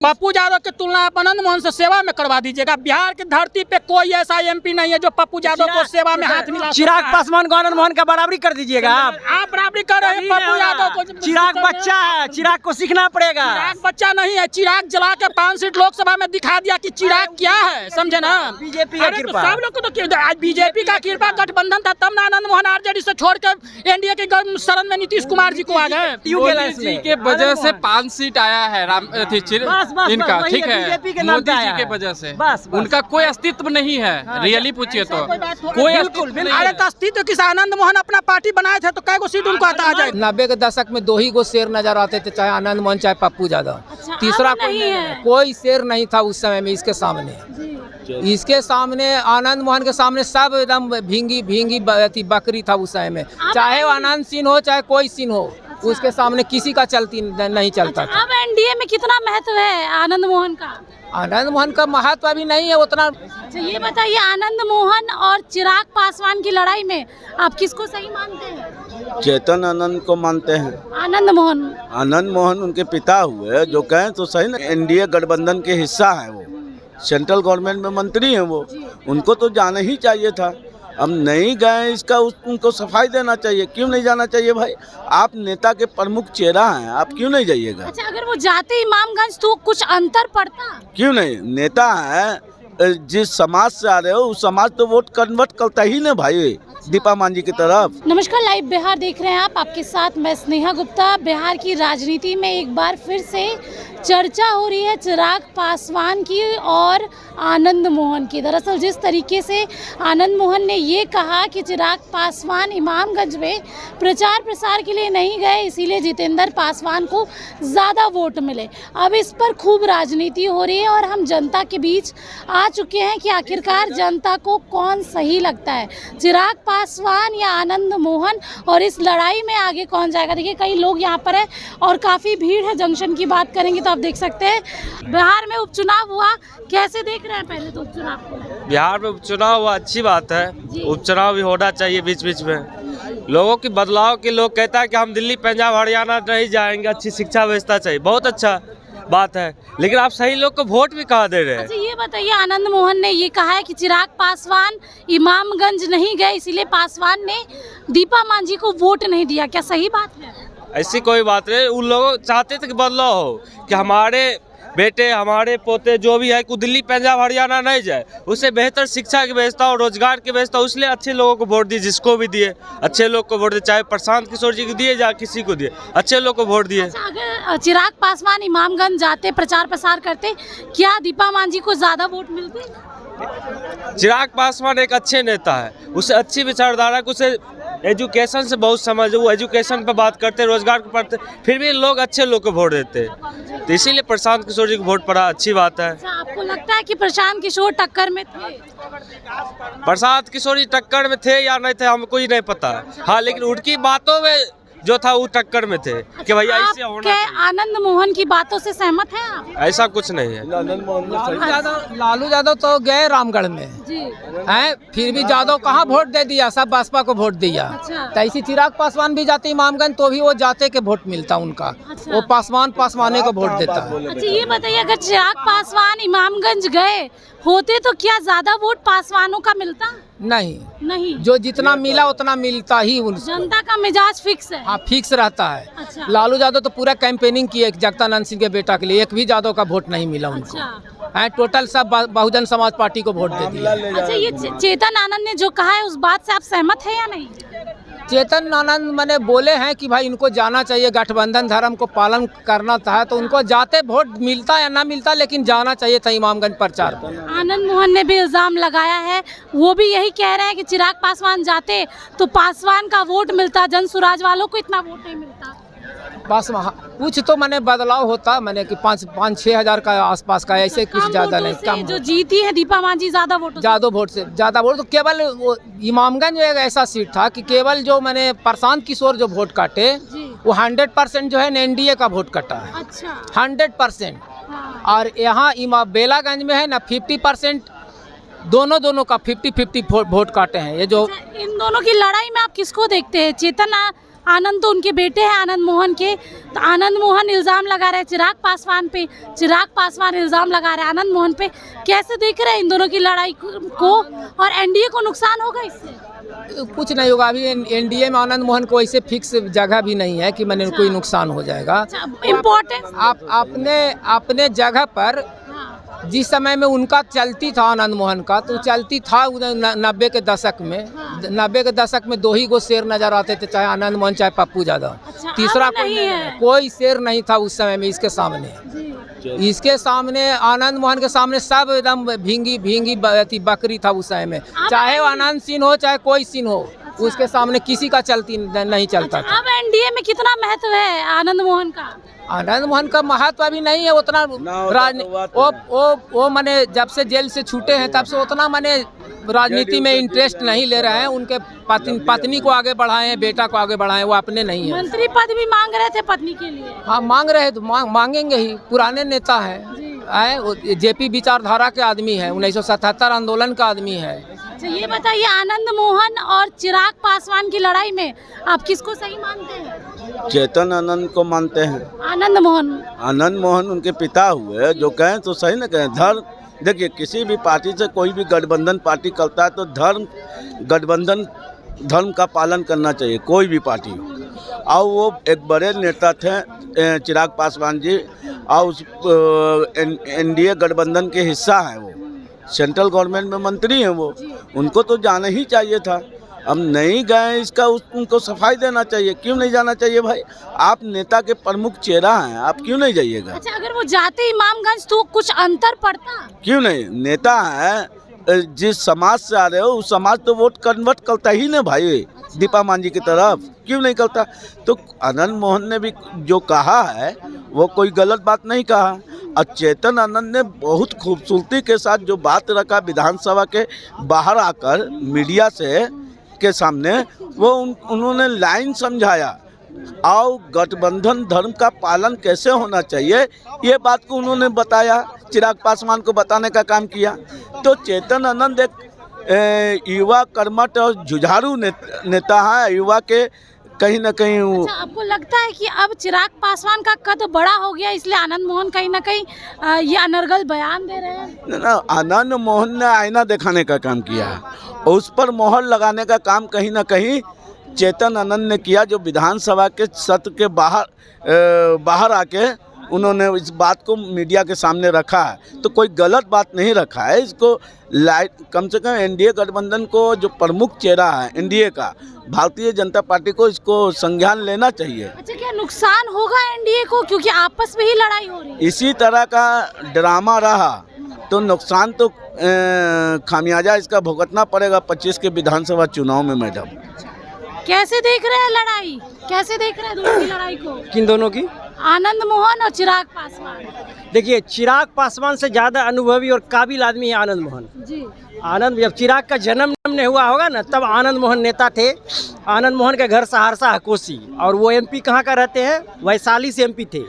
पप्पू यादव की तुलना आप आनंद मोहन से सेवा में करवा दीजिएगा। बिहार की धरती पे कोई ऐसा एमपी नहीं है जो पप्पू यादव को सेवा में हाथ मिला। चिराग पासवान को आनंद मोहन का बराबरी कर दीजिएगा। आप बराबरी कर रहे हैं पप्पू यादव को। चिराग बच्चा है, चिराग को सीखना पड़ेगा। चिराग बच्चा नहीं है, चिराग जला के 5 सीट लोकसभा में दिखा दिया कि चिराग क्या है, समझे ना। बीजेपी का कृपा, सब लोग को तो आज बीजेपी का कृपा गठबंधन था तब ना आनंद मोहन आरजेडी से छोड़ के एनडीए के शरण में नीतीश कुमार जी को आ गए। मोदी जी के वजह से 5 सीट आया है इनका, ठीक है, मोदी जी के वजह से। उनका कोई अस्तित्व नहीं है, रियली पूछिए तो कोई अस्तित्व नहीं है। अस्तित्व किस आनंद मोहन अपना पार्टी बनाए थे तो कै गो सीट उनको आता आ जाए। 90 के दशक में 2 ही गो शेर नजर आते थे, चाहे आनंद मोहन चाहे पप्पू यादव। तीसरा कोई शेर नहीं था उस समय में। इसके सामने आनंद मोहन के सामने सब एकदम भींगी बकरी था उस समय में। चाहे वो आनंद सिंह हो चाहे कोई सिंह हो, उसके सामने किसी का चलती नहीं चलता था। अब एनडीए में कितना महत्व है आनंद मोहन का? आनंद मोहन का महत्व अभी नहीं है उतना। अच्छा ये बताइए, आनंद मोहन और चिराग पासवान की लड़ाई में आप किसको सही मानते हैं? चेतन आनंद को मानते हैं। आनंद मोहन उनके पिता हुए, जो कहें तो सही ना। एनडीए गठबंधन के हिस्सा है वो, सेंट्रल गवर्नमेंट में मंत्री हैं वो, उनको तो जाना ही चाहिए था। अब नहीं गए, इसका उनको सफाई देना चाहिए। क्यों नहीं जाना चाहिए भाई? आप नेता के प्रमुख चेहरा हैं, आप क्यों नहीं जाइएगा? अच्छा अगर वो जाते इमामगंज तो कुछ अंतर पड़ता? क्यों नहीं? नेता है, जिस समाज से आ रहे हो उस समाज तो वोट कन्वर्ट करता ही ना भाई, दीपा मांझी की तरफ। नमस्कार, लाइव बिहार देख रहे हैं आप, आपके साथ मैं स्नेहा गुप्ता। बिहार की राजनीति में एक बार फिर से चर्चा हो रही है चिराग पासवान की और आनंद मोहन की। दरअसल जिस तरीके से आनंद मोहन ने ये कहा कि चिराग पासवान इमामगंज में प्रचार प्रसार के लिए नहीं गए, इसीलिए जितेंद्र पासवान को ज़्यादा वोट मिले। अब इस पर खूब राजनीति हो रही है और हम जनता के बीच आ चुके हैं कि आखिरकार जनता को कौन सही लगता है, चिराग पासवान या आनंद मोहन, और इस लड़ाई में आगे कौन जाएगा। देखिए कई लोग यहाँ पर है और काफ़ी भीड़ है। जंक्शन की बात करेंगे तो आप देख सकते हैं बिहार में उपचुनाव हुआ, कैसे देख रहे हैं पहले तो उपचुनाव को? बिहार में उपचुनाव हुआ, अच्छी बात है। उपचुनाव भी होना चाहिए बीच बीच में। लोगों की बदलाव के लोग कहता है कि हम दिल्ली पंजाब हरियाणा नहीं जाएंगे, अच्छी शिक्षा व्यवस्था चाहिए, बहुत अच्छा बात है, लेकिन आप सही लोग को वोट भी कहाँ दे रहे हैं? अच्छा ये बताइए, आनंद मोहन ने ये कहा है कि चिराग पासवान इमामगंज नहीं गए, इसीलिए पासवान ने दीपा मांझी को वोट नहीं दिया, क्या सही बात है? ऐसी कोई बात नहीं। उन लोगों चाहते थे कि बदलाव हो, कि हमारे बेटे हमारे पोते जो भी है को दिल्ली पंजाब हरियाणा नहीं जाए, उससे बेहतर शिक्षा की व्यवस्था और रोजगार की व्यवस्था, इसलिए अच्छे लोगों को वोट दिए, जिसको भी दिए अच्छे लोग को वोट दिए, चाहे प्रशांत किशोर जी को दिए या किसी को दिए, अच्छे लोग को वोट दिए। अच्छा, अगर चिराग पासवान इमामगंज जाते प्रचार प्रसार करते, क्या दीपा मांझी को ज्यादा वोट मिलते? चिराग पासवान एक अच्छे नेता है, उसे अच्छी विचारधारा, उसे एजुकेशन से बहुत समझ, वो एजुकेशन पर बात करते, रोजगार को पढ़ते, फिर भी लोग अच्छे लोग को वोट देते, तो इसीलिए प्रशांत किशोर जी को वोट पड़ा, अच्छी बात है। अच्छा, आपको लगता है कि प्रशांत किशोर टक्कर में थे? प्रशांत किशोर जी टक्कर में थे या नहीं थे हमको ही नहीं पता, हाँ, लेकिन उनकी बातों में जो था वो टक्कर में थे। अच्छा, कि भैया ऐसे होना चाहिए। आनंद मोहन की बातों से सहमत हैं आप? ऐसा कुछ नहीं है। लालू यादव तो गए रामगढ़ में हैं, फिर भी यादव कहाँ वोट दे दिया, सब बसपा को वोट दिया। अच्छा। तो ऐसी चिराग पासवान भी जाते इमामगंज तो भी वो जाते के वोट मिलता उनका। अच्छा। वो पासवाने को वोट देता है। अच्छा ये बताइए, अगर चिराग पासवान इमामगंज गए होते तो क्या ज्यादा वोट पासवानों का मिलता? नहीं, जो जितना मिला उतना मिलता ही उनको। जनता का मिजाज फिक्स है? हाँ, फिक्स रहता है। अच्छा। लालू यादव तो पूरा कैंपेनिंग किए जगदानंद सिंह के बेटा के लिए, एक भी यादव का वोट नहीं मिला उनको। अच्छा। टोटल सब बहुजन समाज पार्टी को वोट दे दिया। अच्छा ये चेतन आनंद ने जो कहा है उस बात से आप सहमत है या नहीं? चेतन आनंद मैंने बोले हैं कि भाई इनको जाना चाहिए, गठबंधन धर्म को पालन करना था, तो उनको जाते वोट मिलता या ना मिलता, लेकिन जाना चाहिए था इमामगंज प्रचार पर। आनंद मोहन ने भी इल्जाम लगाया है, वो भी यही कह रहे हैं कि चिराग पासवान जाते तो पासवान का वोट मिलता, जन सुराज वालों को इतना वोट नहीं मिलता। बस कुछ तो मैंने बदलाव होता, मैंने कि 5-6 हजार का आसपास का, ऐसे कुछ ज्यादा नहीं। कम जो जीती है दीपा मांझी ज्यादा वोट से ज्यादा वोट, तो केवल इमामगंज में एक ऐसा सीट था कि केवल जो मैंने प्रशांत किशोर जो वोट काटे, वो 100% जो है एनडीए का वोट कटा है। अच्छा। 100%। और यहाँ बेलागंज में है ना 50%, दोनों का 50-50 वोट काटे हैं। ये जो इन दोनों की लड़ाई में आप किसको देखते हैं, चेतन आनंद तो उनके बेटे हैं आनंद मोहन के, तो आनंद मोहन इल्ज़ाम लगा रहे हैं चिराग पासवान पे, चिराग पासवान इल्ज़ाम लगा रहे हैं आनंद मोहन पे। कैसे देख रहे हैं इन दोनों की लड़ाई को, और एनडीए को नुकसान होगा इससे? कुछ नहीं होगा। अभी एनडीए में आनंद मोहन को ऐसे फिक्स जगह भी नहीं है कि मैंने कोई नुकसान हो जाएगा। इम्पोर्टेंट आप अपने जगह पर जिस समय में उनका चलती था आनंद मोहन का, तो चलती था 90 के दशक में। 90 के दशक में 2 ही गो शेर नजर आते थे, चाहे आनंद मोहन चाहे पप्पू यादव। तीसरा कोई शेर नहीं था उस समय में इसके सामने। इसके सामने आनंद मोहन के सामने सब एकदम भींगी बकरी था उस समय में, चाहे वो आनंद सिंह हो चाहे कोई सिंह हो, उसके सामने किसी का नहीं चलता था। अब एनडीए में कितना महत्व है आनंद मोहन का? आनंद मोहन का महत्व अभी नहीं है उतना। वो माने जब से जेल से छूटे हैं तब से उतना माने राजनीति में इंटरेस्ट नहीं ले रहे हैं। उनके पत्नी को आगे बढ़ाए, बेटा को आगे बढ़ाए, वो अपने नहीं है। मंत्री पद भी मांग रहे थे पत्नी के लिए। हाँ मांग रहे तो मांगेंगे ही, पुराने नेता है। जेपी विचारधारा के आदमी है, 1977 आंदोलन का आदमी है। अच्छा ये बताइए, आनंद मोहन और चिराग पासवान की लड़ाई में आप किसको सही मानते हैं? चेतन आनंद को मानते हैं। आनंद मोहन उनके पिता हुए, जो कहें तो सही न कहें। धर्म देखिए, किसी भी पार्टी से कोई भी गठबंधन पार्टी करता है तो गठबंधन धर्म का पालन करना चाहिए, कोई भी पार्टी हो। और वो एक बड़े नेता थे चिराग पासवान जी, और उस एनडीए गठबंधन के हिस्सा हैं। वो सेंट्रल गवर्नमेंट में मंत्री हैं। वो उनको तो जाना ही चाहिए था। अब नहीं गए, इसका उनको सफाई देना चाहिए। क्यों नहीं जाना चाहिए भाई? आप नेता के प्रमुख चेहरा हैं, आप क्यों नहीं जाइएगा? अच्छा, अगर वो जाते इमामगंज तो कुछ अंतर पड़ता? क्यों नहीं? नेता है, जिस समाज से आ रहे हो उस समाज तो वोट कन्वर्ट करता ही ना भाई। दीपा मांझी की तरफ क्यों नहीं करता? तो आनंद मोहन ने भी जो कहा है वो कोई गलत बात नहीं कहा। और चेतन आनंद ने बहुत खूबसूरती के साथ जो बात रखा विधानसभा के बाहर आकर मीडिया के सामने, वो उन्होंने लाइन समझाया और गठबंधन धर्म का पालन कैसे होना चाहिए, ये बात को उन्होंने बताया, चिराग पासवान को बताने का काम किया। तो चेतन आनंद एक युवा कर्मठ और जुझारू नेता है। युवा के कहीं ना कहीं अच्छा, आपको लगता है कि अब चिराग पासवान का कद बड़ा हो गया, इसलिए आनंद मोहन कहीं ना कहीं ये अनर्गल बयान दे रहे हैं? ना, आनंद मोहन ने आईना दिखाने का काम किया है और उस पर मोहर लगाने का काम कहीं ना कहीं चेतन आनंद ने किया, जो विधानसभा के सत्र के बाहर आके उन्होंने इस बात को मीडिया के सामने रखा है। तो कोई गलत बात नहीं रखा है। इसको कम से कम एनडीए गठबंधन को जो प्रमुख चेहरा है एनडीए का, भारतीय जनता पार्टी को इसको संज्ञान लेना चाहिए। अच्छा, क्या नुकसान होगा एनडीए को, क्योंकि आपस में ही लड़ाई हो रही है? इसी तरह का ड्रामा रहा तो नुकसान तो खामियाजा इसका भुगतना पड़ेगा 25 के विधानसभा चुनाव में। मैडम कैसे देख रहे हैं लड़ाई, कैसे देख रहे हैं दोनों की लड़ाई को? किन दोनों की? आनंद मोहन और चिराग पासवान। देखिए, चिराग पासवान से ज़्यादा अनुभवी और काबिल आदमी है आनंद मोहन जी। आनंद, जब चिराग का जन्म नहीं हुआ होगा ना, तब आनंद मोहन नेता थे। आनंद मोहन का घर सहरसा है, कोसी, और वो एमपी कहाँ का रहते हैं? वैशाली से एमपी थे।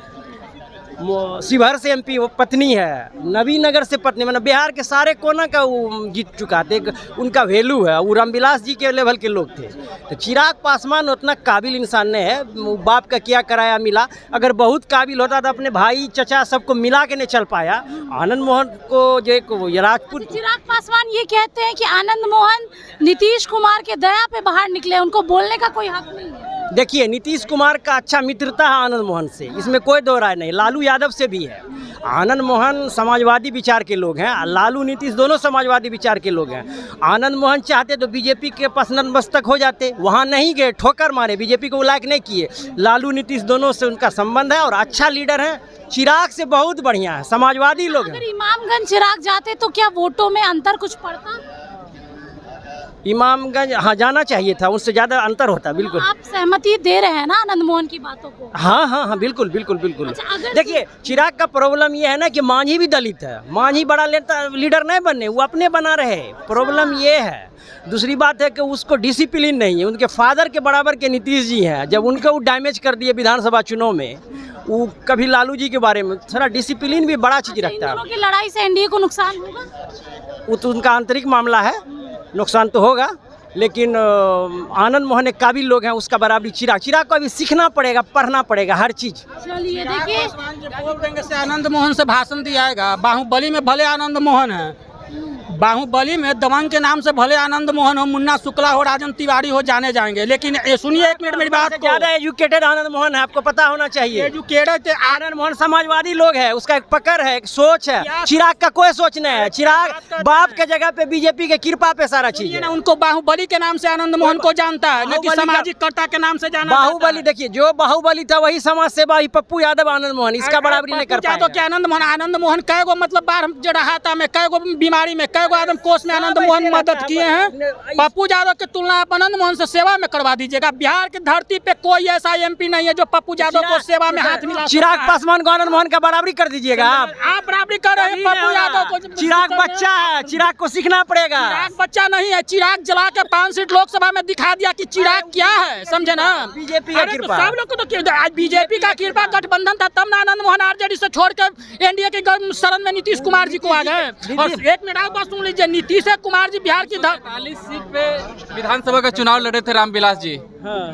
शिवहर से एमपी वो पत्नी है, नवीन नगर से पत्नी, मतलब बिहार के सारे कोना का वो जीत चुका थे। उनका वैल्यू है, वो रामविलास जी के लेवल के लोग थे। तो चिराग पासवान उतना काबिल इंसान नहीं है। बाप का किया कराया मिला, अगर बहुत काबिल होता तो अपने भाई चचा सबको मिला के नहीं चल पाया। आनंद मोहन को जो एक राजपूत, चिराग पासवान ये कहते हैं कि आनंद मोहन नीतीश कुमार के दया पे बाहर निकले, उनको बोलने का कोई हक नहीं है। देखिए, नीतीश कुमार का अच्छा मित्रता है आनंद मोहन से, इसमें कोई दो राय नहीं। लालू यादव से भी है। आनंद मोहन समाजवादी विचार के लोग हैं, लालू नीतीश दोनों समाजवादी विचार के लोग हैं। आनंद मोहन चाहते तो बीजेपी के पास नतमस्तक हो जाते, वहाँ नहीं गए, ठोकर मारे, बीजेपी को लायक नहीं किए। लालू नीतीश दोनों से उनका संबंध है और अच्छा लीडर है। चिराग से बहुत बढ़िया है, समाजवादी लोग हैं। अगर इमामगंज चिराग जाते तो क्या वोटों में अंतर कुछ पड़ता? इमामगंज हाँ जाना चाहिए था, उससे ज़्यादा अंतर होता। बिल्कुल आप सहमति दे रहे हैं ना आनंद मोहन की बातों को? हाँ हाँ हाँ, बिल्कुल बिल्कुल बिल्कुल। अच्छा, देखिए, चिराग का प्रॉब्लम ये है ना कि मांझी भी दलित है। मांझी बड़ा लीडर नहीं बनने, वो अपने बना रहे। प्रॉब्लम ये है। दूसरी बात है कि उसको डिसिप्लिन नहीं है। उनके फादर के बराबर के नीतीश जी हैं, जब उनको वो डैमेज कर दिए विधानसभा चुनाव में, वो कभी लालू जी के बारे में थोड़ा डिसिप्लिन भी बड़ा चीज़ रखता है। इन दोनों की लड़ाई से एनडीए को नुकसान होगा? वो तो उनका आंतरिक मामला है, नुकसान तो होगा। लेकिन आनंद मोहन एक काबिल लोग हैं, उसका बराबरी चिराग को अभी सीखना पड़ेगा, पढ़ना पड़ेगा हर चीज। चलिए देखिए, बोल देंगे से आनंद मोहन से भाषण दिया आएगा। बाहुबली में भले आनंद मोहन है, बाहुबली में दबंग के नाम से भले आनंद मोहन हो, मुन्ना शुक्ला हो, राजन तिवारी हो, जाने जाएंगे। लेकिन ये सुनिए, एक मिनट मेरी बात को, ज्यादा एजुकेटेड आनंद मोहन है, आपको पता होना चाहिए। एजुकेटेड आनंद मोहन समाजवादी लोग है, उसका एक पकड़ है, एक सोच है। चिराग का कोई सोच नहीं है। चिराग बाप के जगह पे बीजेपी के कृपा पे सारा चीज है। उनको बाहुबली के नाम से आनंद मोहन को जानता है, न कि सामाजिक कर्ता के नाम से जाना। बाहुबली देखिए, जो बाहुबली था वही समाज सेवा, पप्पू यादव आनंद मोहन, इसका बराबरी नहीं कर पाएगा। तो आनंद मोहन कै गो मतलब बाढ़ जड़हाता में, कै गो बीमारी में, कै गो आदम कोष में आनंद मोहन मदद किए हैं। पप्पू यादव की तुलना आप आनंद मोहन से सेवा में करवा दीजिएगा। बिहार की धरती पे कोई ऐसा एमपी नहीं है जो पप्पू यादव को सेवा में हाथ मिला। चिराग पासवान को आनंद मोहन का बराबरी कर दीजिएगा। आप बराबरी कर रहे हैं पप्पू यादव को। चिराग बच्चा है, चिराग को सीखना पड़ेगा। चिराग बच्चा नहीं है। चिराग जला के 5 सीट लोकसभा में दिखा दिया कि चिराग क्या है, समझे ना। बीजेपी का कृपा, सब लोग को तो आज बीजेपी का कृपा गठबंधन था, तब ना आनंद मोहन आरजेडी से छोड़ के एनडीए के शरण में नीतीश कुमार जी को आ गए। और एक मिनट आप बात सुन लीजिए, नीतीश कुमार जी बिहार की 40 सीट पे विधानसभा का चुनाव लड़े थे रामविलास जी,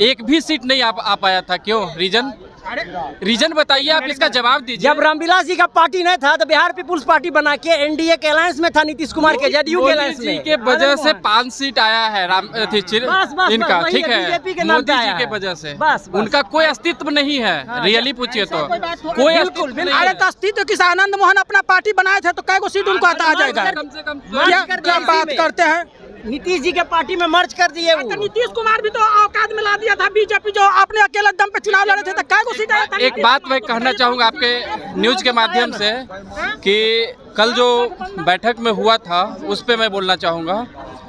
एक भी सीट नहीं आ पाया था। क्यों? रीजन बताइए, आप इसका जवाब दीजिए। जब रामविलास जी का पार्टी नहीं था तो बिहार पीपुल्स पार्टी बना के एनडीए के अलायंस में था, नीतीश कुमार के जदयू के अलायंस में के वजह से 5 सीट आया है इनका, ठीक है, मोदी जी के वजह से। उनका कोई अस्तित्व नहीं है, रियली पूछिए तो कोई अस्तित्व नहीं है। अरे तो अस्तित्व किस आनंद मोहन अपना पार्टी बनाए थे तो कै गो सीट उनको आता आ जाएगा। कम से कम क्या बात करते हैं। नीतीश जी के पार्टी में मर्ज कर दिए वो। तो नीतीश कुमार भी तो औकात में ला दिया था बीजेपी, जो अपने अकेले दम पे चुनाव लड़े थे तो कै गो सीट आया था। एक बात मैं कहना चाहूँगा आपके न्यूज के माध्यम से कि कल जो बैठक में हुआ था उस पे मैं बोलना चाहूँगा।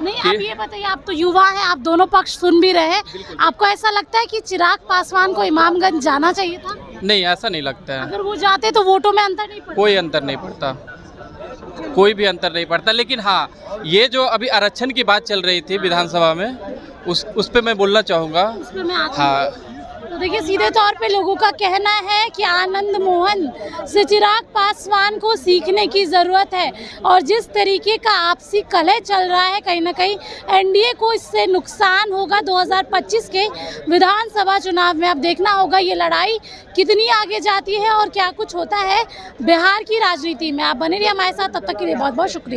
नहीं, आप ये बताइए, आप तो युवा हैं, आप दोनों पक्ष सुन भी रहे हैं, आपको ऐसा लगता है कि चिराग पासवान को इमामगंज जाना चाहिए था? नहीं, ऐसा नहीं लगता है। अगर वो जाते तो वोटों में अंतर नहीं पड़ता? कोई अंतर नहीं पड़ता, कोई भी अंतर नहीं पड़ता। लेकिन हाँ, ये जो अभी आरक्षण की बात चल रही थी विधानसभा में, उस पे मैं बोलना चाहूँगा। हाँ, तो देखिए, सीधे तौर पे लोगों का कहना है कि आनंद मोहन से चिराग पासवान को सीखने की ज़रूरत है। और जिस तरीके का आपसी कलह चल रहा है, कहीं ना कहीं एनडीए को इससे नुकसान होगा 2025 के विधानसभा चुनाव में। अब देखना होगा ये लड़ाई कितनी आगे जाती है और क्या कुछ होता है बिहार की राजनीति में। आप बने रहिए हमारे साथ, तब तक के लिए बहुत बहुत शुक्रिया।